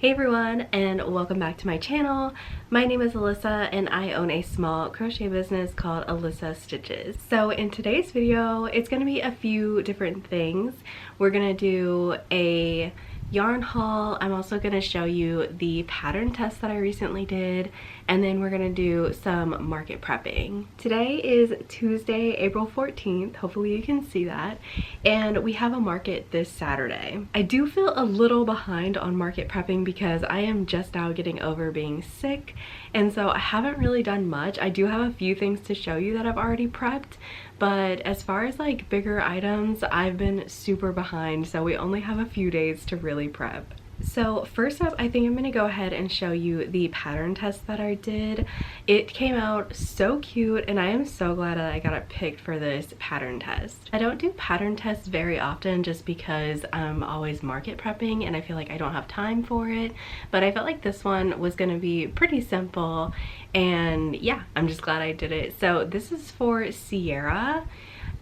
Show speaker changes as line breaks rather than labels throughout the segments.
Hey everyone, and welcome back to my channel. My name is Alyssa and I own a small crochet business called Alyssa Stitches. So in today's video, it's going to be a few different things. We're going to do a yarn haul. I'm also going to show you the pattern test that I recently did, and then we're going to do some market prepping. Today is Tuesday, April 14th. Hopefully you can see that. And we have a market this Saturday. I do feel a little behind on market prepping because I am just now getting over being sick, and so I haven't really done much. I do have a few things to show you that I've already prepped, but as far as like bigger items, I've been super behind, so we only have a few days to really prep. So first up, I think I'm going to go ahead and show you the pattern test that I did. It came out so cute and I am so glad that I got it picked for this pattern test. I don't do pattern tests very often just because I'm always market prepping and I feel like I don't have time for it, but I felt like this one was going to be pretty simple, and yeah, I'm just glad I did it. So this is for Sierra,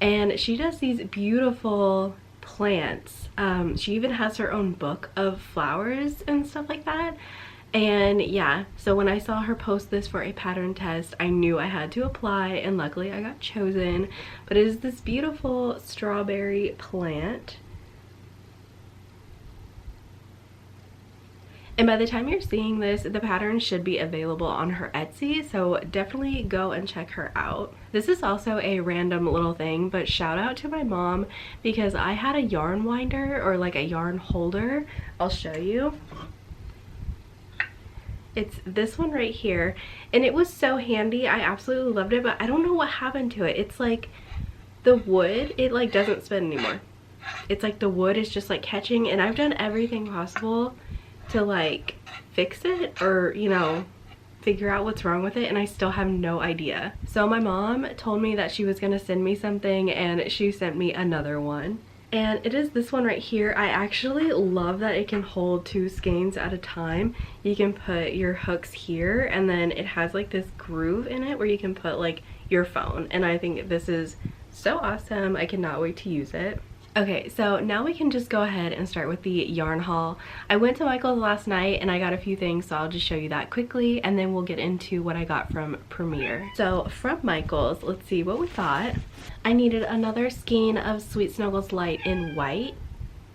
and she does these beautiful plants. She even has her own book of flowers and stuff like that. And yeah, so when I saw her post this for a pattern test, I knew I had to apply, and luckily I got chosen. But it is this beautiful strawberry plant. And by the time you're seeing this, the pattern should be available on her Etsy, so definitely go and check her out. This is also a random little thing, but shout out to my mom because I had a yarn winder, or like a yarn holder. I'll show you. It's this one right here, and it was so handy. I absolutely loved it, but I don't know what happened to it. It's like the wood, it like doesn't spin anymore. It's like the wood is just like catching, and I've done everything possible to like fix it, or you know, figure out what's wrong with it, and I still have no idea. So my mom told me that she was gonna send me something, and she sent me another one, and it is this one right here. I actually love that it can hold 2 skeins at a time. You can put your hooks here, and then it has like this groove in it where you can put like your phone, and I think this is so awesome. I cannot wait to use it. Okay, so now we can just go ahead and start with the yarn haul. I went to Michael's last night and I got a few things, so I'll just show you that quickly, and then we'll get into what I got from Premier. So from Michael's, let's see what we got. I needed another skein of Sweet Snuggles Light in white.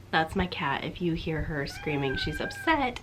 That's my cat. If you hear her screaming, she's upset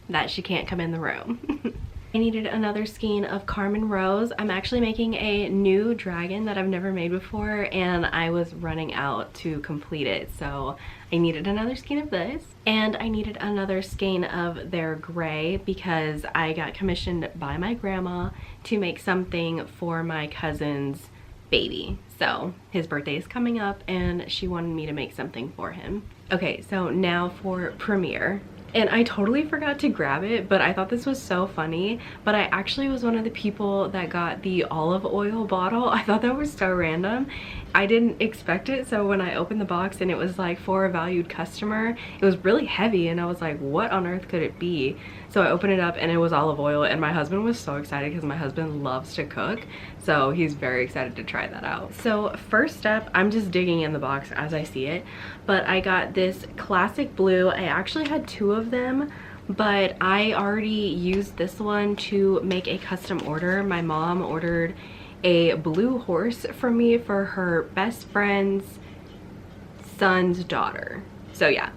that she can't come in the room. I needed another skein of Carmen Rose. I'm actually making a new dragon that I've never made before, and I was running out to complete it, so I needed another skein of this. And I needed another skein of their gray because I got commissioned by my grandma to make something for my cousin's baby. So his birthday is coming up and she wanted me to make something for him. Okay, so now for Premier. And I totally forgot to grab it, but I thought this was so funny. But I actually was one of the people that got the olive oil bottle. I thought that was so random. I didn't expect it, so when I opened the box and it was like for a valued customer, it was really heavy, and I was like, what on earth could it be? So I opened it up and it was olive oil, and my husband was so excited because my husband loves to cook, so he's very excited to try that out. So first up, I'm just digging in the box as I see it, but I got this classic blue. I actually had 2 of them, but I already used this one to make a custom order. My mom ordered a blue horse for me for her best friend's son's daughter. So yeah,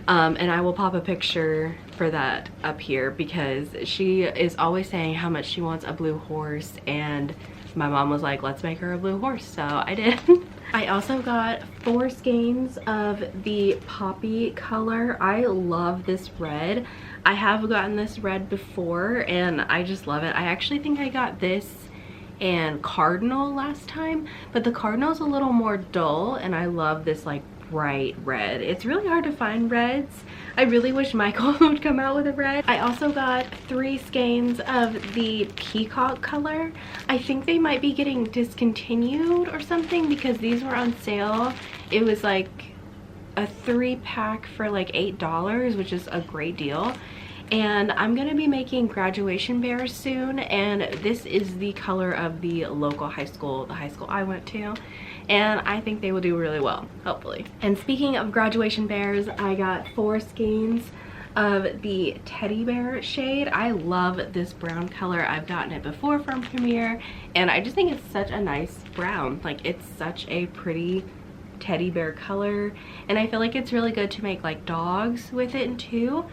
and I will pop a picture for that up here because she is always saying how much she wants a blue horse, and my mom was like, let's make her a blue horse, so I did. I also got 4 skeins of the poppy color. I love this red. I have gotten this red before and I just love it. I actually think I got this and cardinal last time, but the cardinal's a little more dull, and I love this like bright red. It's really hard to find reds. I really wish Michael would come out with a red. I also got 3 skeins of the peacock color. I think they might be getting discontinued or something because these were on sale. It was like a 3-pack for like $8, which is a great deal. And I'm gonna be making graduation bears soon, and this is the color of the local high school, the high school I went to, and I think they will do really well, hopefully. And speaking of graduation bears, I got 4 skeins of the teddy bear shade. I love this brown color. I've gotten it before from Premier, and I just think it's such a nice brown. Like, it's such a pretty teddy bear color, and I feel like it's really good to make like dogs with it too.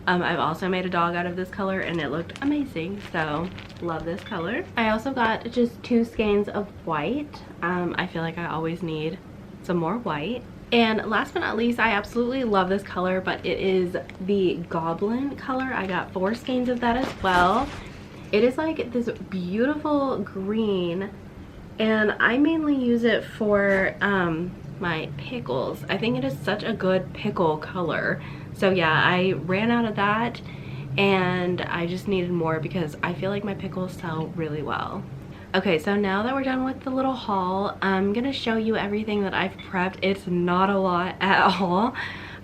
I've also made a dog out of this color and it looked amazing, so love this color. I also got just 2 skeins of white. I feel like I always need some more white. And last but not least, I absolutely love this color, but it is the Goblin color. I got 4 skeins of that as well. It is like this beautiful green, and I mainly use it for my pickles. I think it is such a good pickle color. So yeah, I ran out of that and I just needed more because I feel like my pickles sell really well. Okay, so now that we're done with the little haul, I'm gonna show you everything that I've prepped. It's not a lot at all,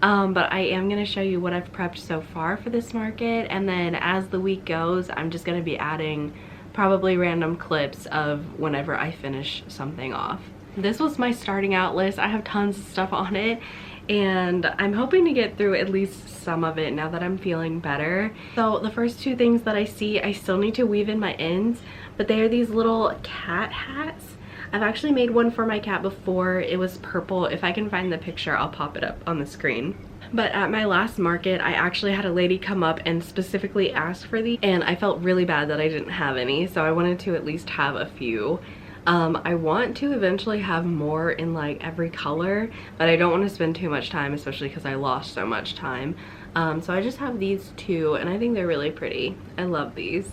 but I am gonna show you what I've prepped so far for this market, and then as the week goes, I'm just gonna be adding probably random clips of whenever I finish something off. This was my starting out list. I have tons of stuff on it, and I'm hoping to get through at least some of it now that I'm feeling better. So the first 2 things that I see, I still need to weave in my ends, but they are these little cat hats. I've actually made one for my cat before. It was purple. If I can find the picture, I'll pop it up on the screen. But at my last market, I actually had a lady come up and specifically ask for these, and I felt really bad that I didn't have any, so I wanted to at least have a few. I want to eventually have more in like every color, but I don't want to spend too much time, especially because I lost so much time. So I just have these 2, and I think they're really pretty. I love these,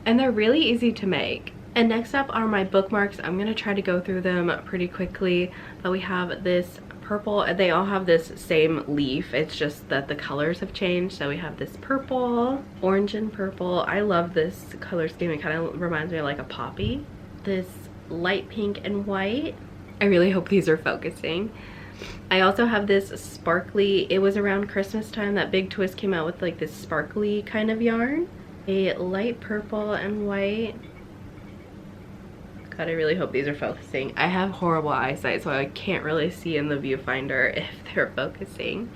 and they're really easy to make. And next up are my bookmarks. I'm gonna try to go through them pretty quickly, but we have this purple. They all have this same leaf, it's just that the colors have changed. So we have this purple, orange and purple. I love this color scheme. It kind of reminds me of like a poppy. This light pink and white. I really hope these are focusing. I also have this sparkly, it was around Christmas time that Big Twist came out with like this sparkly kind of yarn. A light purple and white. God, I really hope these are focusing. I have horrible eyesight, so I can't really see in the viewfinder if they're focusing.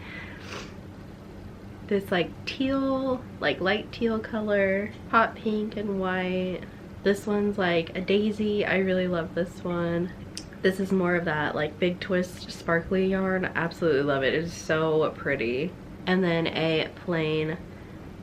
This like teal, like light teal color, hot pink and white. This one's like a daisy. I really love this one. This is more of that like Big Twist sparkly yarn. Absolutely love it. It is so pretty. And then a plain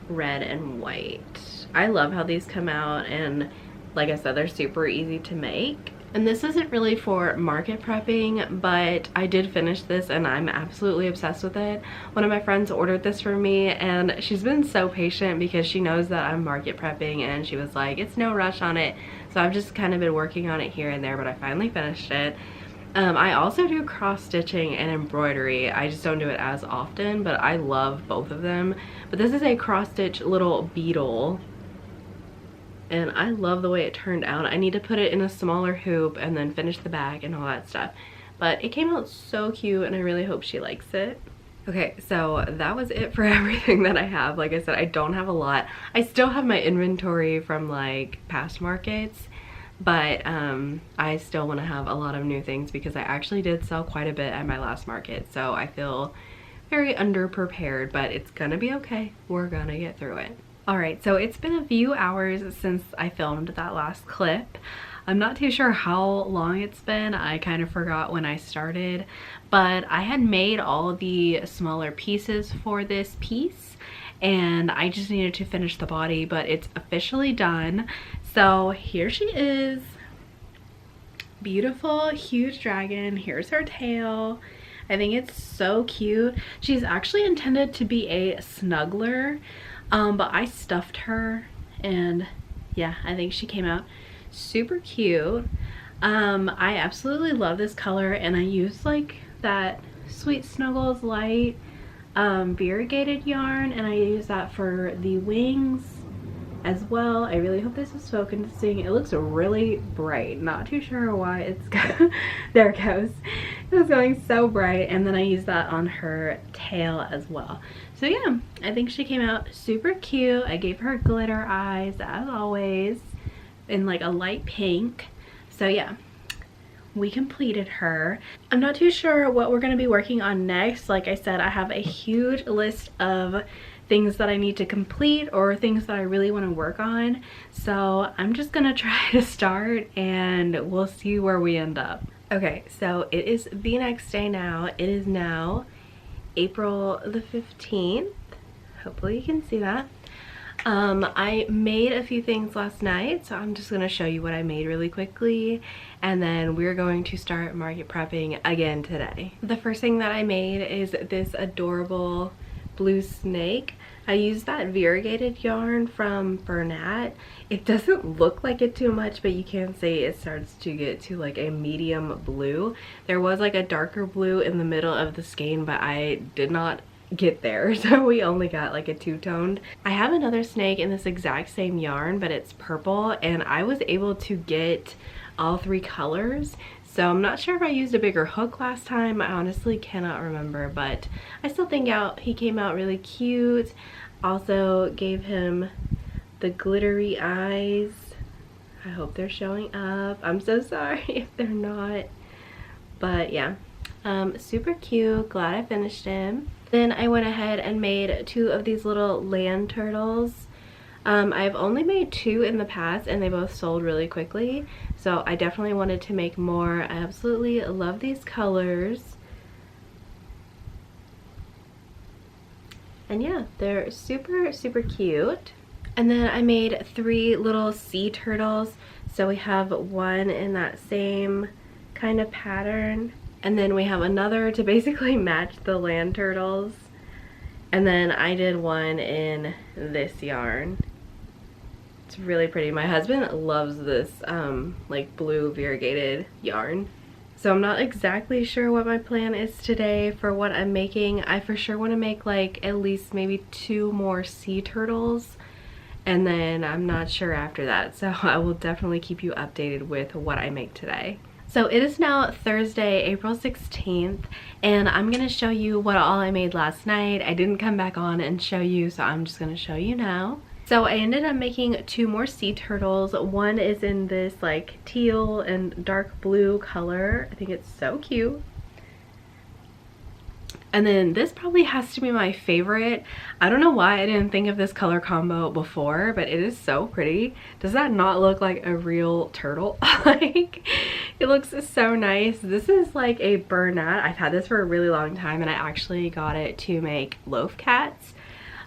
red and white. I love how these come out, and like I said, they're super easy to make. And this isn't really for market prepping, but I did finish this and I'm absolutely obsessed with it. One of my friends ordered this for me, and she's been so patient because she knows that I'm market prepping, and she was like, it's no rush on it. So I've just kind of been working on it here and there, but I finally finished it. I also do cross stitching and embroidery. I just don't do it as often, but I love both of them. But this is a cross stitch little beetle, and I love the way it turned out. I need to put it in a smaller hoop and then finish the back and all that stuff, but it came out so cute, and I really hope she likes it. Okay, so that was it for everything that I have. Like I said, I don't have a lot. I still have my inventory from like past markets, but I still want to have a lot of new things because I actually did sell quite a bit at my last market, so I feel very underprepared, but it's gonna be okay. We're gonna get through it. Alright, so it's been a few hours since I filmed that last clip. I'm not too sure how long it's been. I kind of forgot when I started, but I had made all the smaller pieces for this piece, and I just needed to finish the body, but it's officially done. So here she is. Beautiful, huge dragon. Here's her tail. I think it's so cute. She's actually intended to be a snuggler, but I stuffed her, and yeah, I think she came out super cute. I absolutely love this color, and I used like that Sweet Snuggles light variegated yarn, and I use that for the wings as well. I really hope this is focusing. It looks really bright. Not too sure why it's there it goes. It was going so bright, and then I used that on her tail as well. So yeah, I think she came out super cute. I gave her glitter eyes as always in like a light pink. So yeah, we completed her. I'm not too sure what we're going to be working on next. Like I said, I have a huge list of things that I need to complete or things that I really want to work on. So I'm just gonna try to start and we'll see where we end up. Okay, so it is the next day now. It is now April the 15th. Hopefully you can see that. I made a few things last night, so I'm just going to show you what I made really quickly, and then we're going to start market prepping again today. The first thing that I made is this adorable blue snake. I used that variegated yarn from Bernat. It doesn't look like it too much, but you can see it starts to get to like a medium blue. There was like a darker blue in the middle of the skein, but I did not get there, so we only got like a two-toned. I have another snake in this exact same yarn, but it's purple, and I was able to get all three colors. So I'm not sure if I used a bigger hook last time. I honestly cannot remember, but I still think he came out really cute. Also gave him the glittery eyes. I hope they're showing up. I'm so sorry if they're not, but yeah, super cute. Glad I finished him. Then I went ahead and made two of these little land turtles. I've only made two in the past and they both sold really quickly, so I definitely wanted to make more. I absolutely love these colors. And yeah, they're super, super cute. And then I made three little sea turtles. So we have one in that same kind of pattern, and then we have another to basically match the land turtles. And then I did one in this yarn. It's really pretty. My husband loves this like blue variegated yarn. So I'm not exactly sure what my plan is today for what I'm making. I for sure want to make like at least maybe two more sea turtles, and then I'm not sure after that. So I will definitely keep you updated with what I make today. So it is now Thursday, April 16th, and I'm going to show you what all I made last night. I didn't come back on and show you, so I'm just going to show you now. So I ended up making two more sea turtles. One is in this like teal and dark blue color. I think it's so cute. And then this probably has to be my favorite. I don't know why I didn't think of this color combo before, but it is so pretty. Does that not look like a real turtle? Like, it looks so nice. This is like a Bernat. I've had this for a really long time, and I actually got it to make loaf cats.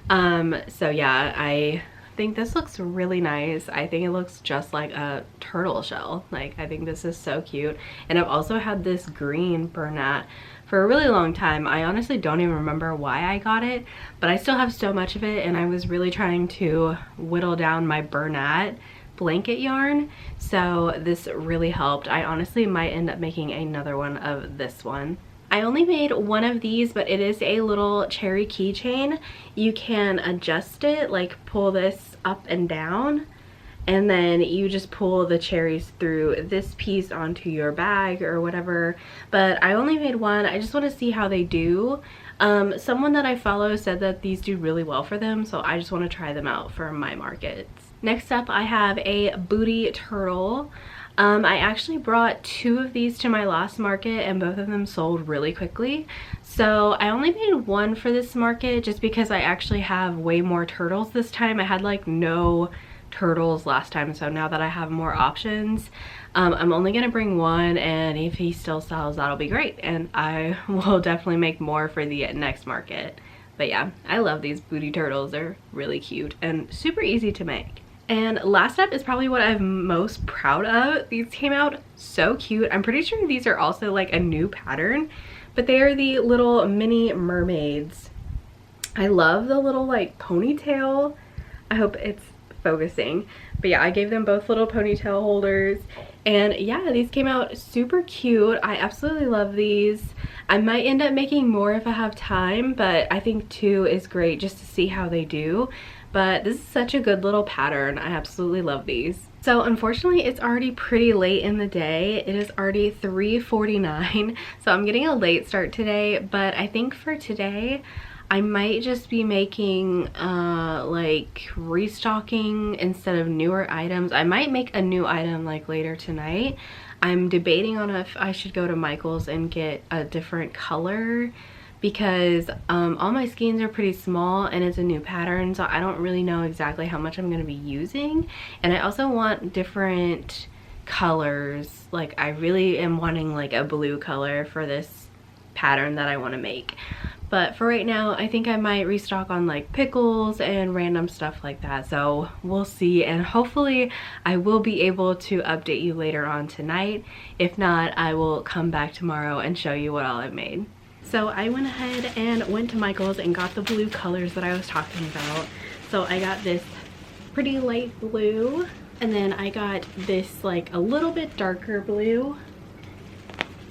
So yeah, I think this looks really nice. I think it looks just like a turtle shell. Like, I think this is so cute. And I've also had this green Bernat for a really long time. I honestly don't even remember why I got it, but I still have so much of it, and I was really trying to whittle down my Bernat blanket yarn, so this really helped. I honestly might end up making another one of this one. I only made one of these, but it is a little cherry keychain. You can adjust it, like pull this up and down, and then you just pull the cherries through this piece onto your bag or whatever. But I only made one. I just want to see how they do. Someone that I follow said that these do really well for them, so I just want to try them out for my markets. Next up, I have a booty turtle. I actually brought two of these to my last market, and both of them sold really quickly. So I only made one for this market just because I actually have way more turtles this time. I had like no turtles last time, so now that I have more options, I'm only gonna bring one, and if he still sells, that'll be great, and I will definitely make more for the next market. But yeah, I love these booty turtles. They're really cute and super easy to make. And last up is probably what I'm most proud of. These came out so cute. I'm pretty sure these are also like a new pattern, but they are the little mini mermaids. I love the little like ponytail. I hope it's focusing, but yeah, I gave them both little ponytail holders, and yeah, these came out super cute. I absolutely love these. I might end up making more if I have time, but I think two is great just to see how they do. But this is such a good little pattern. I absolutely love these. So unfortunately, it's already pretty late in the day. It is already 3:49, so I'm getting a late start today, but I think for today I might just be making like restocking instead of newer items. I might make a new item like later tonight. I'm debating on if I should go to Michael's and get a different color because all my skeins are pretty small and it's a new pattern, so I don't really know exactly how much I'm going to be using. And I also want different colors. Like I really am wanting like a blue color for this pattern that I want to make. But for right now, I think I might restock on like pickles and random stuff like that. So we'll see, and hopefully I will be able to update you later on tonight. If not, I will come back tomorrow and show you what all I've made. So I went ahead and went to Michael's and got the blue colors that I was talking about. So I got this pretty light blue, and then I got this like a little bit darker blue.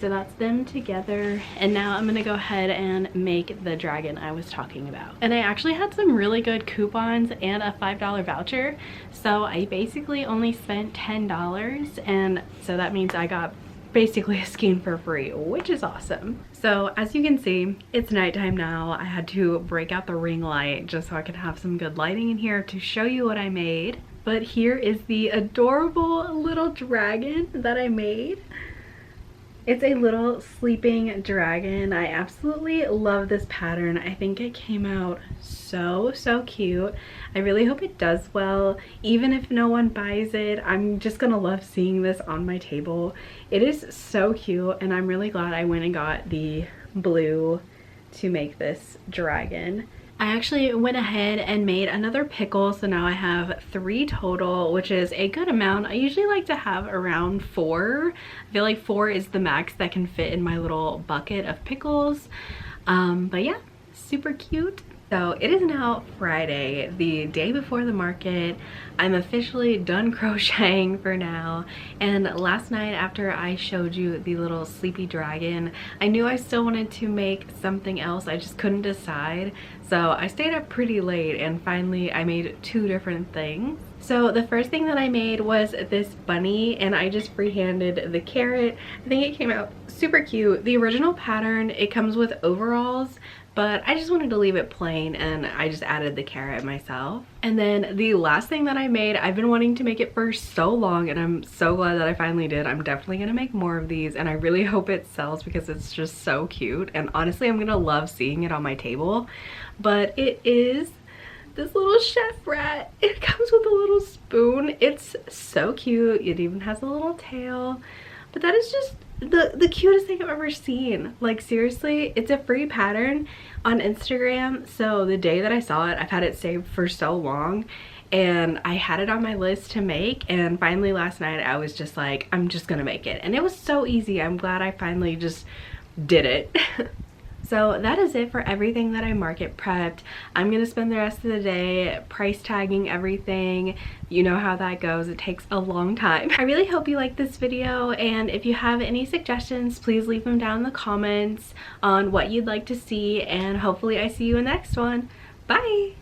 So that's them together, and now I'm gonna go ahead and make the dragon I was talking about. And I actually had some really good coupons and a $5 voucher, so I basically only spent $10, and so that means I got basically a skein for free, which is awesome. So as you can see, it's nighttime now. I had to break out the ring light just so I could have some good lighting in here to show you what I made. But here is the adorable little dragon that I made. It's a little sleeping dragon. I absolutely love this pattern. I think it came out so cute. I really hope it does well. Even if no one buys it, I'm just gonna love seeing this on my table. It is so cute, and I'm really glad I went and got the blue to make this dragon. I actually went ahead and made another pickle, so now I have 3 total, which is a good amount. I usually like to have around 4. I feel like 4 is the max that can fit in my little bucket of pickles. But yeah, super cute. So it is now Friday, the day before the market. I'm officially done crocheting for now, and last night after I showed you the little sleepy dragon, I knew I still wanted to make something else. I just couldn't decide, so I stayed up pretty late and finally I made 2 different things. So the first thing that I made was this bunny, and I just freehanded the carrot. I think it came out super cute. The original pattern, it comes with overalls, but I just wanted to leave it plain and I just added the carrot myself. And then the last thing that I made, I've been wanting to make it for so long, and I'm so glad that I finally did. I'm definitely gonna make more of these, and I really hope it sells because it's just so cute, and honestly I'm gonna love seeing it on my table. But it is this little chef rat. It comes with a little spoon. It's so cute. It even has a little tail. But that is just the cutest thing I've ever seen. Like seriously, it's a free pattern on Instagram, so the day that I saw it, I've had it saved for so long, and I had it on my list to make, and finally last night I was just like, I'm just gonna make it, and it was so easy. I'm glad I finally just did it. So that is it for everything that I market prepped. I'm gonna spend the rest of the day price tagging everything. You know how that goes, it takes a long time. I really hope you liked this video, and if you have any suggestions, please leave them down in the comments on what you'd like to see, and hopefully I see you in the next one. Bye!